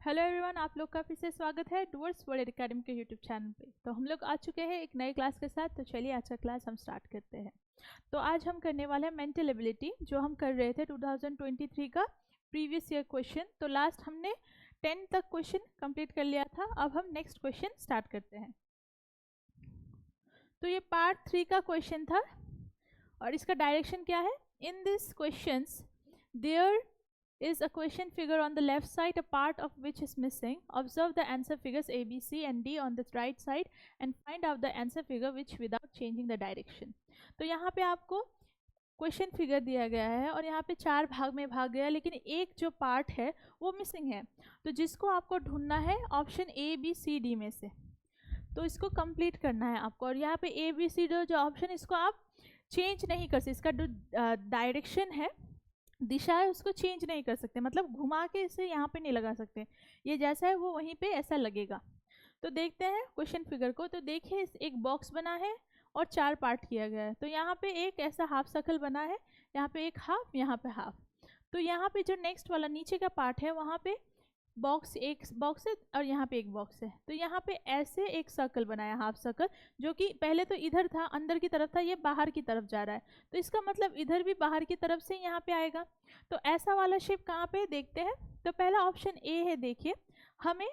Hello everyone, आप लोग का फिर से स्वागत है डूअर्स वर्ल्ड एकेडमी के यूट्यूब चैनल पे। तो हम लोग आ चुके हैं एक नई क्लास के साथ। तो चलिए आज का क्लास हम स्टार्ट करते हैं। तो आज हम करने वाले हैं मेंटल एबिलिटी, जो हम कर रहे थे 2023 का प्रीवियस ईयर क्वेश्चन। तो लास्ट हमने 10 तक क्वेश्चन कंप्लीट कर लिया था। अब हम नेक्स्ट क्वेश्चन स्टार्ट करते हैं। तो ये पार्ट 3 का क्वेश्चन था और इसका डायरेक्शन क्या है। In this questions there is a question figure on the left side, a part of which is missing. Observe the answer figures A, B, C and D on the right side and find out the answer figure which without changing the direction. तो यहाँ पे आपको question figure दिया गया है और यहाँ पे 4 भाग में भाग गया, लेकिन एक जो पार्ट है वो मिसिंग है। तो जिसको आपको ढूंढना है option A, B, C, D में से, तो इसको कंप्लीट करना है आपको। और यहाँ पे A, B, C जो ऑप्शन, इसको आप चेंज नहीं कर सकते। इसका जो डायरेक्शन है, दिशा है, उसको चेंज नहीं कर सकते, मतलब घुमा के इसे यहाँ पे नहीं लगा सकते। ये जैसा है वो वहीं पे ऐसा लगेगा। तो देखते हैं क्वेश्चन फिगर को। तो देखिए एक बॉक्स बना है और 4 पार्ट किया गया है। तो यहाँ पे एक ऐसा हाफ सर्कल बना है, यहाँ पे एक हाफ, यहाँ पे हाफ। तो यहाँ पे जो नेक्स्ट वाला नीचे का पार्ट है वहाँ पे एक बॉक्स है और यहाँ पे एक बॉक्स है। तो यहाँ पे ऐसे एक सर्कल बनाया, हाफ सर्कल, जो कि पहले तो इधर था, अंदर की तरफ था, ये बाहर की तरफ जा रहा है। तो इसका मतलब इधर भी बाहर की तरफ से यहाँ पे आएगा। तो ऐसा वाला शेप कहाँ पे देखते हैं। तो पहला ऑप्शन ए है। देखिए हमें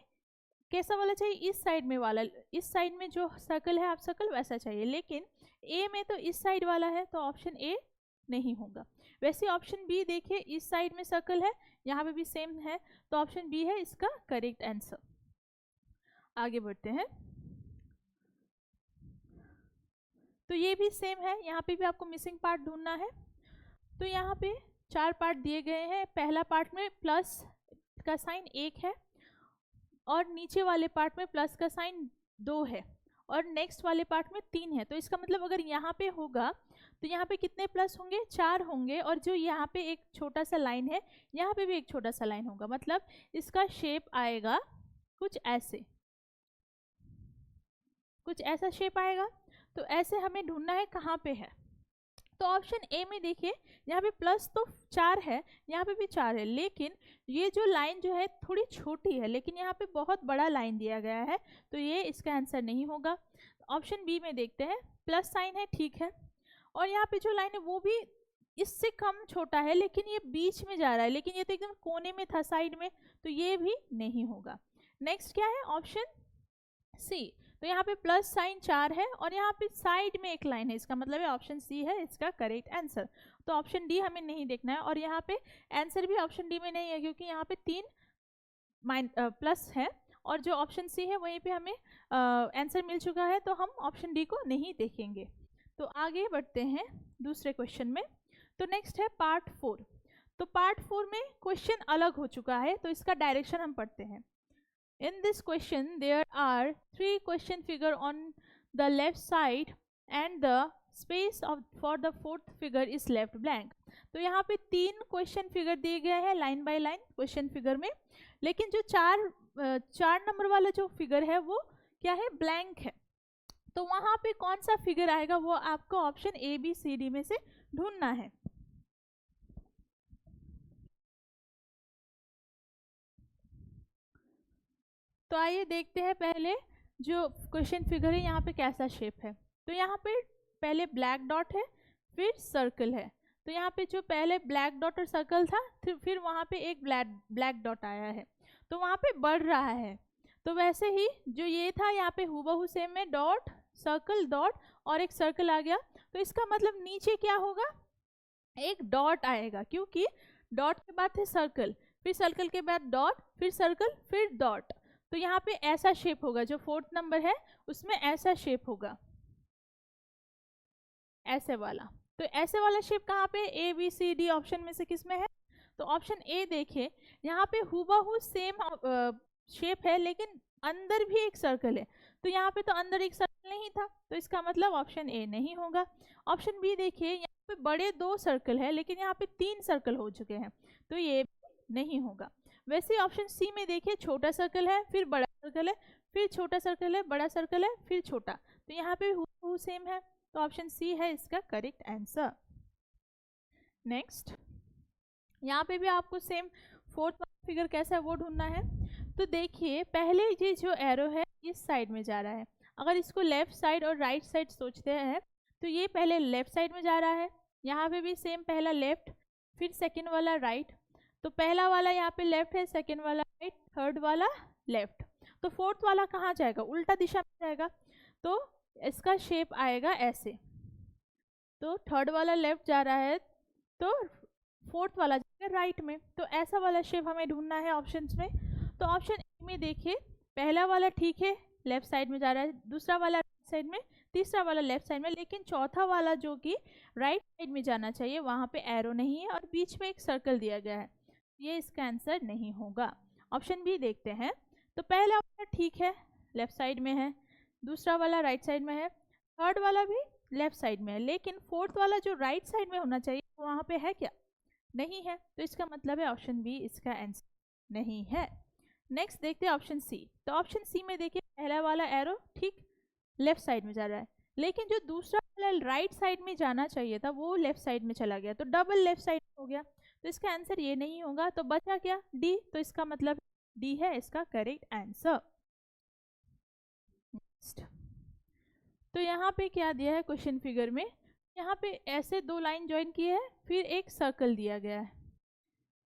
कैसा वाला चाहिए, इस साइड में वाला, इस साइड में जो सर्कल है हाफ सर्कल वैसा चाहिए, लेकिन ए में तो इस साइड वाला है, तो ऑप्शन ए नहीं होगा। वैसे ऑप्शन बी देखिए, इस साइड में सर्कल है, यहाँ पे भी सेम है, तो ऑप्शन बी है इसका करेक्ट आंसर। आगे बढ़ते हैं। तो ये भी सेम है, यहाँ पे भी आपको मिसिंग पार्ट ढूंढना है। तो यहाँ पे 4 पार्ट दिए गए हैं। पहला पार्ट में प्लस का साइन 1 है और नीचे वाले पार्ट में प्लस का साइन 2 है और नेक्स्ट वाले पार्ट में 3 है। तो इसका मतलब अगर यहाँ पे होगा तो यहाँ पे कितने प्लस होंगे, 4 होंगे। और जो यहाँ पे एक छोटा सा लाइन है, यहाँ पे भी एक छोटा सा लाइन होगा, मतलब इसका शेप आएगा कुछ ऐसे, कुछ ऐसा शेप आएगा। तो ऐसे हमें ढूंढना है कहाँ पे है। तो ऑप्शन ए में देखिए, यहाँ पे प्लस तो 4 है, यहाँ पे भी 4 है, लेकिन ये जो लाइन जो है थोड़ी छोटी है, लेकिन यहाँ पे बहुत बड़ा लाइन दिया गया है, तो ये इसका आंसर नहीं होगा। ऑप्शन बी में देखते हैं, प्लस साइन है, ठीक है, और यहाँ पे जो लाइन है वो भी इससे कम छोटा है, लेकिन ये बीच में जा रहा है, लेकिन ये तो एकदम कोने में था, साइड में, तो ये भी नहीं होगा। नेक्स्ट क्या है, ऑप्शन सी। तो यहाँ पे प्लस साइन 4 है और यहाँ पे साइड में एक लाइन है, इसका मतलब है ऑप्शन सी है इसका करेक्ट आंसर। तो ऑप्शन डी हमें नहीं देखना है, और यहाँ पे आंसर भी ऑप्शन डी में नहीं है, क्योंकि यहाँ पे 3 प्लस है और जो ऑप्शन सी है वहीं पे हमें आंसर मिल चुका है, तो हम ऑप्शन डी को नहीं देखेंगे। तो आगे बढ़ते हैं दूसरे क्वेश्चन में। तो नेक्स्ट है पार्ट 4। तो पार्ट 4 में क्वेश्चन अलग हो चुका है, तो इसका डायरेक्शन हम पढ़ते हैं। In this question, there are 3 question figure on the left side and the space for the 4th figure is left blank. तो यहाँ पे 3 क्वेश्चन फिगर दिए गए हैं line by line question figure में, लेकिन जो 4 नंबर वाला जो फिगर है वो क्या है, ब्लैंक है। तो वहाँ पे कौन सा फिगर आएगा वो आपको option A, B, C, D में से ढूंढना है। तो आइए देखते हैं पहले जो क्वेश्चन फिगर है यहाँ पे कैसा शेप है। तो यहाँ पे पहले ब्लैक डॉट है, फिर सर्कल है। तो यहाँ पे जो पहले ब्लैक डॉट और सर्कल था, फिर वहाँ पे एक ब्लैक डॉट आया है, तो वहाँ पे बढ़ रहा है। तो वैसे ही जो ये था यहाँ पे हूबहू सेम में डॉट सर्कल डॉट और एक सर्कल आ गया। तो इसका मतलब नीचे क्या होगा, एक डॉट आएगा, क्योंकि डॉट के बाद थे सर्कल, फिर सर्कल के बाद डॉट, फिर सर्कल, फिर डॉट। तो यहाँ पे ऐसा शेप होगा, जो 4th नंबर है उसमें ऐसा शेप होगा, ऐसे वाला। तो ऐसे वाला शेप कहाँ पे, ए, बी, सी, डी ऑप्शन में से किस में है। तो ऑप्शन ए देखिए, यहाँ पे हूबहू सेम शेप है, लेकिन अंदर भी एक सर्कल है। तो यहाँ पे तो अंदर एक सर्कल नहीं था, तो इसका मतलब ऑप्शन ए नहीं होगा। ऑप्शन बी देखिए, यहाँ पे बड़े 2 सर्कल है, लेकिन यहाँ पे 3 सर्कल हो चुके हैं, तो ये नहीं होगा। वैसे ऑप्शन सी में देखिए, छोटा सर्कल है, फिर बड़ा सर्कल है, फिर छोटा सर्कल है, बड़ा सर्कल है, फिर छोटा, तो यहाँ पे हूबहू सेम है, तो ऑप्शन सी है इसका करेक्ट आंसर। नेक्स्ट, यहाँ पे भी आपको सेम 4th फिगर कैसा है वो ढूंढना है। तो देखिए पहले ये जो एरो है इस साइड में जा रहा है, अगर इसको लेफ्ट साइड और राइट साइड सोचते हैं तो ये पहले लेफ्ट साइड में जा रहा है, यहाँ पे भी सेम, पहला लेफ्ट फिर सेकंड वाला राइट, तो पहला वाला यहाँ पे लेफ्ट है, सेकंड वाला राइट, थर्ड वाला लेफ्ट, तो फोर्थ वाला कहाँ जाएगा, उल्टा दिशा में जाएगा, तो इसका शेप आएगा ऐसे। तो थर्ड वाला लेफ्ट जा रहा है तो फोर्थ वाला जाएगा राइट में, तो ऐसा वाला शेप हमें ढूंढना है ऑप्शंस में। तो ऑप्शन ए में देखिए पहला वाला ठीक है लेफ्ट साइड में जा रहा है, दूसरा वाला राइट साइड में, तीसरा वाला लेफ्ट साइड में, लेकिन चौथा वाला जो कि राइट साइड में जाना चाहिए वहाँ पे एरो नहीं है और बीच में एक सर्कल दिया गया है, ये इसका आंसर नहीं होगा। ऑप्शन बी देखते हैं। तो पहला वाला ठीक है लेफ्ट साइड में है, दूसरा वाला राइट साइड में है, थर्ड वाला भी लेफ्ट साइड में है, लेकिन फोर्थ वाला जो राइट साइड में होना चाहिए वहाँ पे है क्या, नहीं है, तो इसका मतलब है ऑप्शन बी इसका आंसर नहीं है। नेक्स्ट देखते हैं ऑप्शन सी। तो ऑप्शन सी में देखिए पहला वाला एरो ठीक लेफ्ट साइड में जा रहा है, लेकिन जो दूसरा वाला राइट साइड में जाना चाहिए था वो लेफ्ट साइड में चला गया, तो डबल लेफ्ट साइड हो गया, तो इसका आंसर ये नहीं होगा। तो बचा क्या, डी, तो इसका मतलब डी है इसका करेक्ट आंसर। तो यहाँ पे क्या दिया है क्वेश्चन फिगर में, यहाँ पे ऐसे दो लाइन ज्वाइन किए हैं फिर एक सर्कल दिया गया है,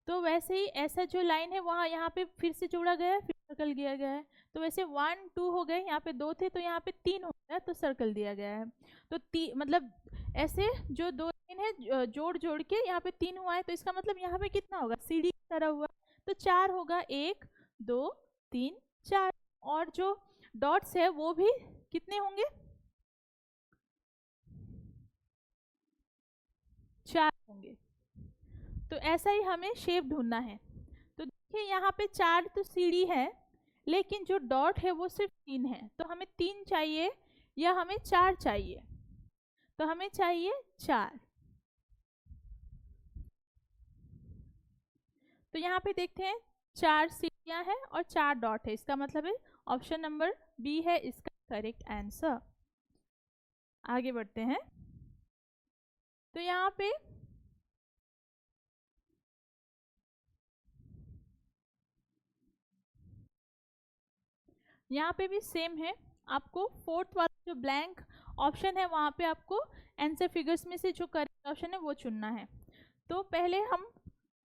तो वैसे ही ऐसा जो लाइन है वहाँ यहाँ पे फिर से जोड़ा गया है फिर सर्कल दिया गया है, तो वैसे 1 2 हो गए, यहाँ पे 2 थे तो यहाँ पे 3 हो गया तो सर्कल दिया गया है। तो मतलब ऐसे जो दो लाइन है जोड़ जोड़ के यहाँ पे 3 हुआ है, तो इसका मतलब यहाँ पे कितना होगा, सीढ़ी की तरह हुआ, तो 4 होगा, 1 2 3 4, और जो डॉट्स है वो भी कितने होंगे, 4 होंगे। तो ऐसा ही हमें शेप ढूंढना है। तो देखिए यहाँ पे 4 तो सीढ़ी है, लेकिन जो डॉट है वो सिर्फ 3 है, तो हमें 3 चाहिए या हमें 4 चाहिए, तो हमें चाहिए 4। तो यहाँ पे देखते हैं 4 सीढ़ियाँ हैं और 4 डॉट है, इसका मतलब है ऑप्शन नंबर बी है इसका करेक्ट आंसर। आगे बढ़ते हैं। तो यहाँ पे भी सेम है, आपको फोर्थ वाला जो ब्लैंक ऑप्शन है वहाँ पे आपको आंसर फिगर्स में से जो करेक्ट ऑप्शन है वो चुनना है। तो पहले हम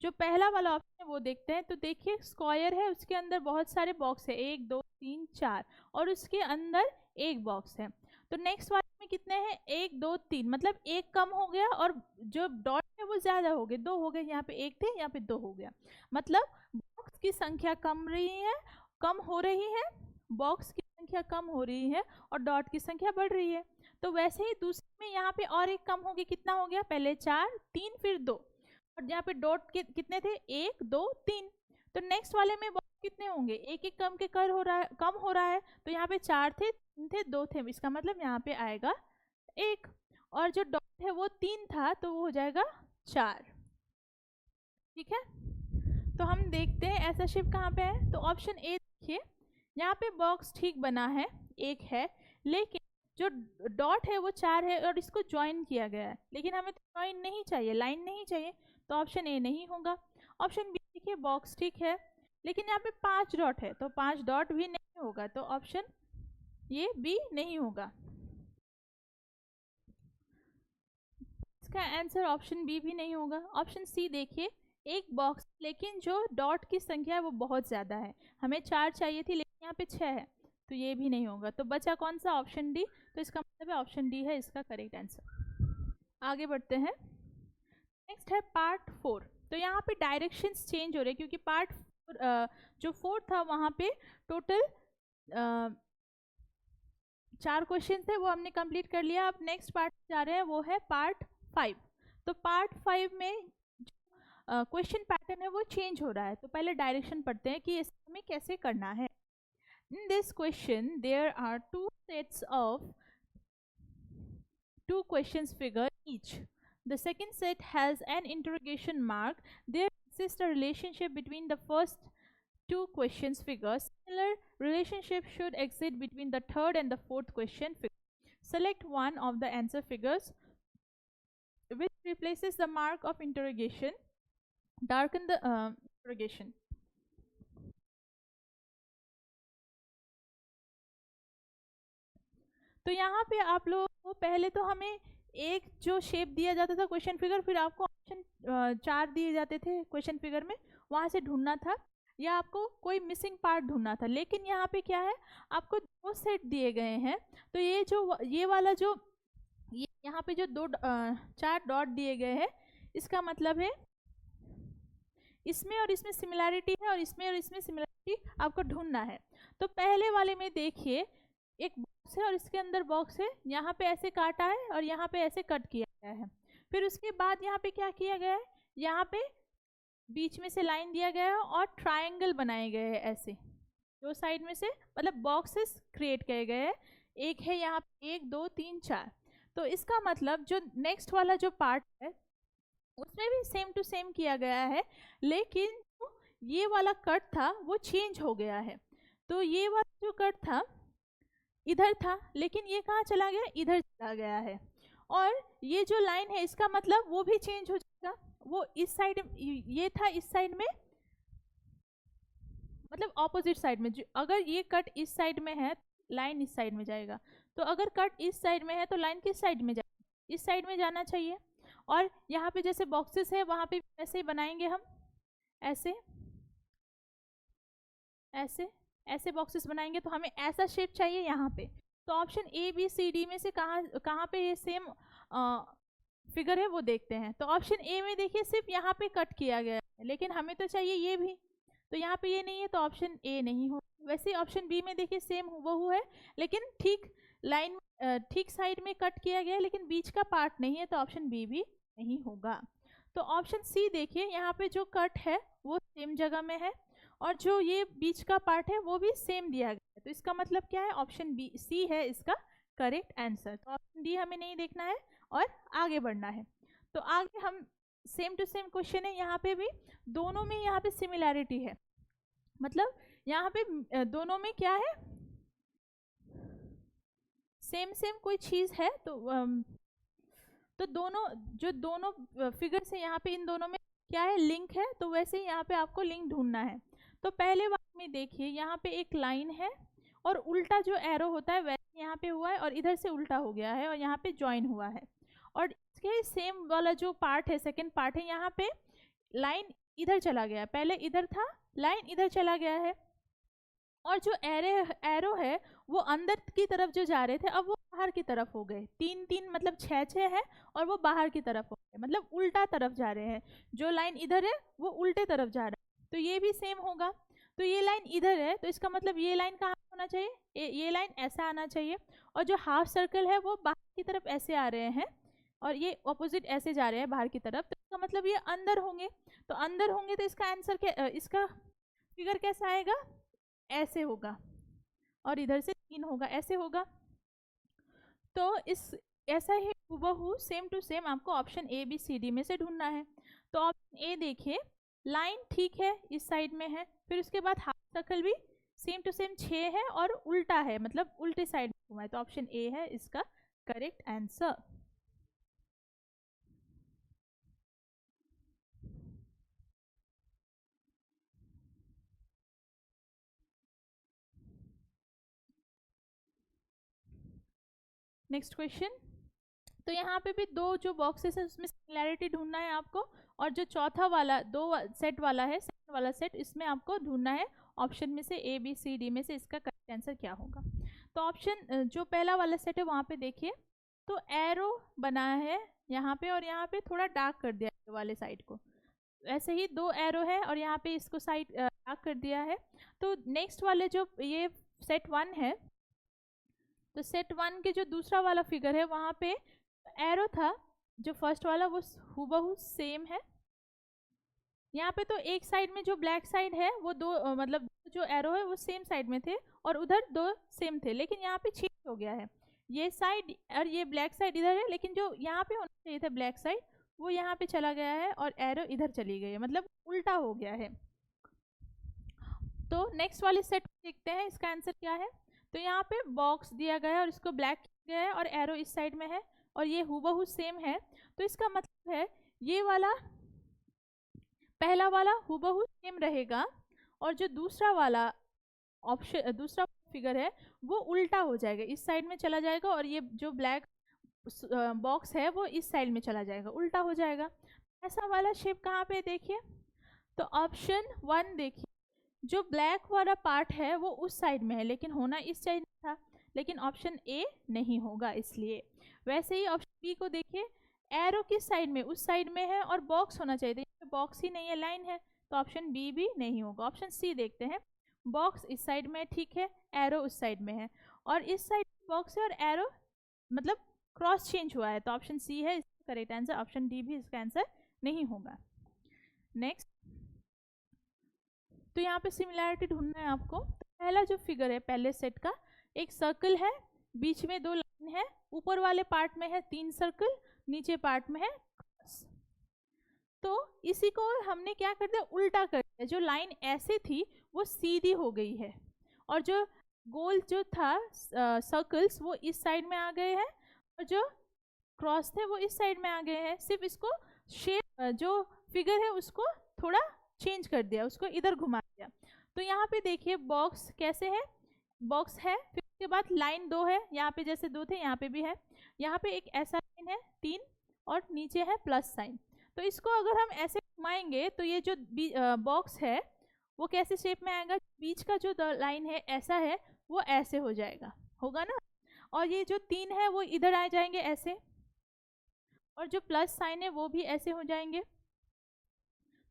जो पहला वाला ऑप्शन है वो देखते हैं। तो देखिए स्क्वायर है, उसके अंदर बहुत सारे बॉक्स है, 1 2 3 4, और उसके अंदर एक बॉक्स है। तो नेक्स्ट वाले में कितने हैं, 1 2 3, मतलब एक कम हो गया और जो डॉट है वो ज्यादा हो गए, 2 हो गए, यहाँ पे 1 थे यहाँ पे 2 हो गया, मतलब बॉक्स की संख्या कम हो रही है, बॉक्स की संख्या कम हो रही है और डॉट की संख्या बढ़ रही है। तो वैसे ही दूसरे में यहाँ पे और एक कम हो गया, कितना हो गया, पहले 4 3 फिर 2, और यहाँ पे डॉट कितने थे, 1 2 3, तो नेक्स्ट वाले में बॉक्स कितने होंगे, एक एक कम के कम हो रहा है, तो यहाँ पे 4 थे 3 थे 2 थे, इसका मतलब यहाँ पे आएगा 1, और जो डॉट है वो 3 था तो वो हो जाएगा 4। ठीक है, तो हम देखते हैं ऐसा शिफ्ट कहाँ पे है। तो ऑप्शन ए देखिए, यहाँ पे बॉक्स ठीक बना है, एक है, लेकिन जो डॉट है वो 4 है और इसको ज्वाइन किया गया है, लेकिन हमें तो ज्वाइन नहीं चाहिए, लाइन नहीं चाहिए, तो ऑप्शन ए नहीं होगा। ऑप्शन बी देखिए, बॉक्स ठीक है लेकिन यहाँ पे 5 डॉट है, तो 5 डॉट भी नहीं होगा, तो ऑप्शन ये बी नहीं होगा, इसका आंसर ऑप्शन बी भी नहीं होगा। ऑप्शन सी देखिए, एक बॉक्स लेकिन जो डॉट की संख्या है वो बहुत ज़्यादा है, हमें 4 चाहिए थी लेकिन यहाँ पे 6 है, तो ये भी नहीं होगा। तो बचा कौन सा, ऑप्शन डी, तो इसका मतलब है ऑप्शन डी है इसका करेक्ट आंसर। आगे बढ़ते हैं। नेक्स्ट है पार्ट 4। तो यहाँ पे डायरेक्शंस चेंज हो रहे हैं क्योंकि पार्ट जो 4 था वहाँ पे टोटल 4 क्वेश्चन थे, वो हमने कंप्लीट कर लिया। अब नेक्स्ट पार्ट जा रहे हैं, वो है पार्ट 5। तो पार्ट 5 में क्वेश्चन पैटर्न है वो चेंज हो रहा है, तो पहले डायरेक्शन पढ़ते हैं कि इसे हमें कैसे करना है। In this question there are two sets of 2 questions figure each. The second set has an interrogation mark. There exists a relationship between the first 2 questions figures. Similar relationship should exist between the third and the fourth question figure. Select one of the answer figures which replaces the mark of interrogation. Darken the interrogation. तो यहाँ पे आप लोगों को पहले तो हमें एक जो शेप दिया जाता था क्वेश्चन फिगर, फिर आपको ऑप्शन 4 दिए जाते थे क्वेश्चन फिगर में, वहाँ से ढूंढना था या आपको कोई मिसिंग पार्ट ढूंढना था। लेकिन यहाँ पे क्या है, आपको 2 सेट दिए गए हैं। तो ये वाला जो यहाँ पे जो 4 डॉट दिए गए हैं, इसका मतलब है इसमें और इसमें सिमिलैरिटी है और इसमें सिमिलैरिटी आपको ढूंढना है। तो पहले वाले में देखिए, एक बॉक्स है और इसके अंदर बॉक्स है, यहाँ पे ऐसे काटा है और यहाँ पे ऐसे कट किया गया है। फिर उसके बाद यहाँ पे क्या किया गया है, यहाँ पे बीच में से लाइन दिया गया है और ट्रायंगल बनाए गए हैं ऐसे, दो साइड में से मतलब बॉक्सेस क्रिएट किए गए हैं। एक है यहाँ पे 1 2 3 4। तो इसका मतलब जो नेक्स्ट वाला जो पार्ट है उसमें भी सेम टू सेम किया गया है, लेकिन ये वाला कट था वो चेंज हो गया है। तो ये वाला जो कट था इधर था, लेकिन ये कहाँ चला गया, इधर चला गया है। और ये जो लाइन है इसका मतलब वो भी चेंज हो जाएगा, वो इस साइड, ये था इस साइड में, मतलब ऑपोजिट साइड में। अगर ये कट इस साइड में है, लाइन इस साइड में जाएगा। तो अगर कट इस साइड में है तो लाइन किस साइड में जाएगी, इस साइड में जाना चाहिए। और यहाँ पे जैसे बॉक्सेस है वहाँ पे ऐसे ही बनाएंगे हम, ऐसे ऐसे ऐसे बॉक्सेस बनाएंगे। तो हमें ऐसा शेप चाहिए यहाँ पे। तो option A B C D में से कहाँ पे ये सेम फिगर है वो देखते हैं। तो ऑप्शन ए में देखिए सिर्फ यहाँ पे कट किया गया है, लेकिन हमें तो चाहिए ये भी, तो यहाँ पे ये नहीं है तो ऑप्शन ए नहीं हो। वैसे ऑप्शन बी में देखिए सेम वो है, लेकिन ठीक लाइन ठीक साइड में कट किया गया है, लेकिन बीच का पार्ट नहीं है, तो ऑप्शन बी भी नहीं होगा। तो ऑप्शन सी देखिए, यहाँ पे जो कट है वो सेम जगह में है और जो ये बीच का पार्ट है वो भी सेम दिया गया है। तो इसका मतलब क्या है, ऑप्शन बी सी है इसका करेक्ट आंसर। तो ऑप्शन डी हमें नहीं देखना है और आगे बढ़ना है। तो आगे हम सेम टू सेम क्वेश्चन है, यहाँ पे भी दोनों में यहाँ पे सिमिलैरिटी है, मतलब यहाँ पे दोनों में क्या है, सेम कोई चीज़ है। तो दोनों फिगर्स है यहाँ पे, इन दोनों में क्या है, लिंक है। तो वैसे ही यहाँ पे आपको लिंक ढूंढना है। तो पहले वाले में देखिए, यहाँ पे एक लाइन है और उल्टा जो एरो होता है वैसे यहाँ पे हुआ है और इधर से उल्टा हो गया है और यहाँ पे ज्वाइन हुआ है। और इसके सेम वाला जो पार्ट है, सेकंड पार्ट है, यहाँ पे लाइन इधर चला गया है, पहले इधर था, लाइन इधर चला गया है। और जो एरो है वो अंदर की तरफ जो जा रहे थे, अब वो बाहर की तरफ हो गए। 3 3 मतलब 6 6 है और वो बाहर की तरफ हो गए, मतलब उल्टा तरफ जा रहे हैं। जो लाइन इधर है वो उल्टे तरफ जा रहा है, तो ये भी सेम होगा। तो ये लाइन इधर है, तो इसका मतलब ये लाइन कहाँ होना चाहिए, ये लाइन ऐसा आना चाहिए। और जो हाफ सर्कल है वो बाहर की तरफ ऐसे आ रहे हैं और ये ऑपोजिट ऐसे जा रहे हैं बाहर की तरफ, तो इसका मतलब ये अंदर होंगे। तो अंदर होंगे तो इसका आंसर इसका फिगर कैसा आएगा, ऐसे होगा और इधर से 3 होगा, ऐसे होगा। तो इस ऐसा ही हूबहू सेम टू सेम आपको option A B C D में से ढूंढना है। तो ऑप्शन ए देखिए, लाइन ठीक है इस साइड में है, फिर उसके बाद हाफ सर्कल भी सेम टू सेम 6 है और उल्टा है, मतलब उल्टे साइड में हुआ है। तो ऑप्शन ए है इसका करेक्ट आंसर। Next question. तो यहाँ पे भी 2 जो बॉक्सेस है उसमें सिमिलैरिटी ढूंढना है आपको, और जो चौथा वाला 2 सेट वाला है, सेकंड वाला सेट, इसमें आपको ढूंढना है ऑप्शन में से ए बी सी डी में से इसका करेक्ट आंसर क्या होगा। तो ऑप्शन जो पहला वाला सेट है वहाँ पे देखिए, तो एरो बना है यहाँ पे और यहाँ पे थोड़ा डार्क कर दिया है वाले साइड को, ऐसे ही 2 एरो है और यहाँ पे इसको साइड डार्क कर दिया है। तो नेक्स्ट वाले जो ये सेट 1 है, तो सेट 1 के जो दूसरा वाला फिगर है वहाँ पे एरो था, जो फर्स्ट वाला वो हूबहू सेम है। यहाँ पे तो एक साइड में जो ब्लैक साइड है वो 2 मतलब जो एरो है वो सेम साइड में थे और उधर 2 सेम थे, लेकिन यहाँ पे चेंज हो गया है। ये साइड और ये ब्लैक साइड इधर है, लेकिन जो यहाँ पे होना चाहिए था ब्लैक साइड वो यहाँ पे चला गया है और एरो इधर चली गई है, मतलब उल्टा हो गया है। तो नेक्स्ट वाले सेट देखते हैं इसका आंसर क्या है। तो यहाँ पे बॉक्स दिया गया है और इसको ब्लैक किया गया है और एरो इस साइड में है और ये हूबहू सेम है। तो इसका मतलब है ये वाला पहला वाला हूबहू सेम रहेगा और जो दूसरा वाला ऑप्शन दूसरा फिगर है वो उल्टा हो जाएगा, इस साइड में चला जाएगा, और ये जो ब्लैक बॉक्स है वो इस साइड में चला जाएगा, उल्टा हो जाएगा। ऐसा वाला शेप कहाँ पे देखिए, तो ऑप्शन 1 देखिए, जो ब्लैक वाला पार्ट है वो उस साइड में है, लेकिन होना इस साइड में था, लेकिन ऑप्शन ए नहीं होगा इसलिए। वैसे ही ऑप्शन बी को देखिए, एरो किस साइड में, उस साइड में है, और बॉक्स होना चाहिए, बॉक्स ही नहीं है, लाइन है, तो ऑप्शन बी भी नहीं होगा। ऑप्शन सी देखते हैं, बॉक्स इस साइड में ठीक है, एरो उस साइड में है, और इस साइड बॉक्स है और एरो मतलब क्रॉस चेंज हुआ है, तो ऑप्शन सी है इसका करेक्ट आंसर। ऑप्शन डी भी इसका आंसर नहीं होगा। नेक्स्ट, तो यहाँ पे सिमिलैरिटी ढूंढना है आपको। तो पहला जो फिगर है पहले सेट का, एक सर्कल है, बीच में 2 लाइन है, ऊपर वाले पार्ट में है 3 सर्कल, नीचे पार्ट में है क्रॉस। तो इसी को हमने क्या कर दिया, उल्टा कर दिया, जो लाइन ऐसे थी वो सीधी हो गई है, और जो गोल जो था सर्कल्स वो इस साइड में आ गए हैं, और जो क्रॉस थे वो इस साइड में आ गए हैं। सिर्फ इसको शेप जो फिगर है उसको थोड़ा चेंज कर दिया, उसको इधर घुमा दिया। तो यहाँ पे देखिए बॉक्स कैसे है, बॉक्स है, फिर उसके बाद लाइन 2 है, यहाँ पे जैसे 2 थे यहाँ पे भी है, यहाँ पे एक ऐसा लाइन है 3, और नीचे है प्लस साइन। तो इसको अगर हम ऐसे घुमाएंगे तो ये जो बॉक्स है वो कैसे शेप में आएगा, बीच का जो लाइन है ऐसा है वो ऐसे हो जाएगा, होगा ना, और ये जो 3 है वो इधर आ जाएंगे ऐसे, और जो प्लस साइन है वो भी ऐसे हो जाएंगे।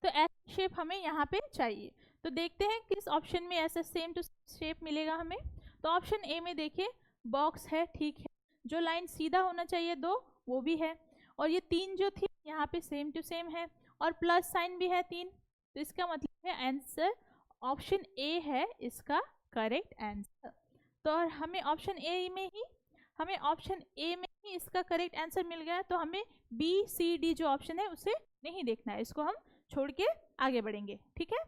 तो ऐसा शेप हमें यहाँ पे चाहिए। तो देखते हैं किस ऑप्शन में ऐसा सेम टू शेप मिलेगा हमें। तो ऑप्शन ए में देखिए बॉक्स है, ठीक है, जो लाइन सीधा होना चाहिए 2 वो भी है, और ये 3 जो थी यहाँ पे सेम टू सेम है, और प्लस साइन भी है 3। तो इसका मतलब है आंसर ऑप्शन ए है इसका करेक्ट आंसर। तो हमें ऑप्शन ए में ही इसका करेक्ट आंसर मिल गया। तो हमें बी सी डी जो ऑप्शन है उसे नहीं देखना है, इसको हम छोड़ के आगे बढ़ेंगे, ठीक है।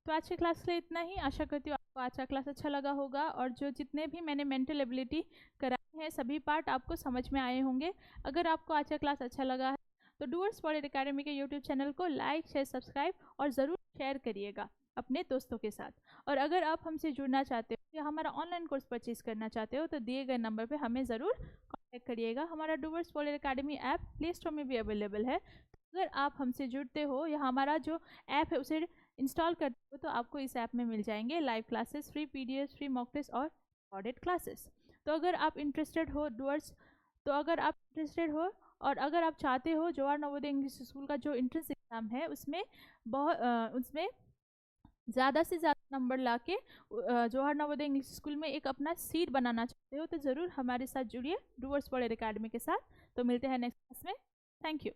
तो आज की क्लास के लिए इतना ही। आशा करती हूँ आपको आज का क्लास अच्छा लगा होगा, और जो जितने भी मैंने मेंटल एबिलिटी कराई है सभी पार्ट आपको समझ में आए होंगे। अगर आपको आज का क्लास अच्छा लगा है तो डूअर्स फॉर इट एकेडमी के यूट्यूब चैनल को लाइक शेयर सब्सक्राइब और ज़रूर शेयर करिएगा अपने दोस्तों के साथ। और अगर आप हमसे जुड़ना चाहते हो या हमारा ऑनलाइन कोर्स परचेज करना चाहते हो तो दिए गए नंबर पे हमें ज़रूर कॉन्टैक्ट करिएगा। हमारा doers for it academy app play store में भी अवेलेबल है। अगर आप हमसे जुड़ते हो या हमारा जो ऐप है उसे इंस्टॉल करते हो तो आपको इस ऐप में मिल जाएंगे live classes, free PDF, free mock test और रिकॉर्डेड क्लासेस। तो अगर आप इंटरेस्टेड हो और अगर आप चाहते हो जवाहर नवोदय इंग्लिश स्कूल का जो एंट्रेंस एग्ज़ाम है उसमें उसमें ज़्यादा से ज़्यादा नंबर लाके जवाहर नवोदय इंग्लिश स्कूल में एक अपना सीट बनाना चाहते हो तो ज़रूर हमारे साथ जुड़िए डूअर्स फॉर इट एकेडमी के साथ। तो मिलते हैं नेक्स्ट क्लास में। Thank you.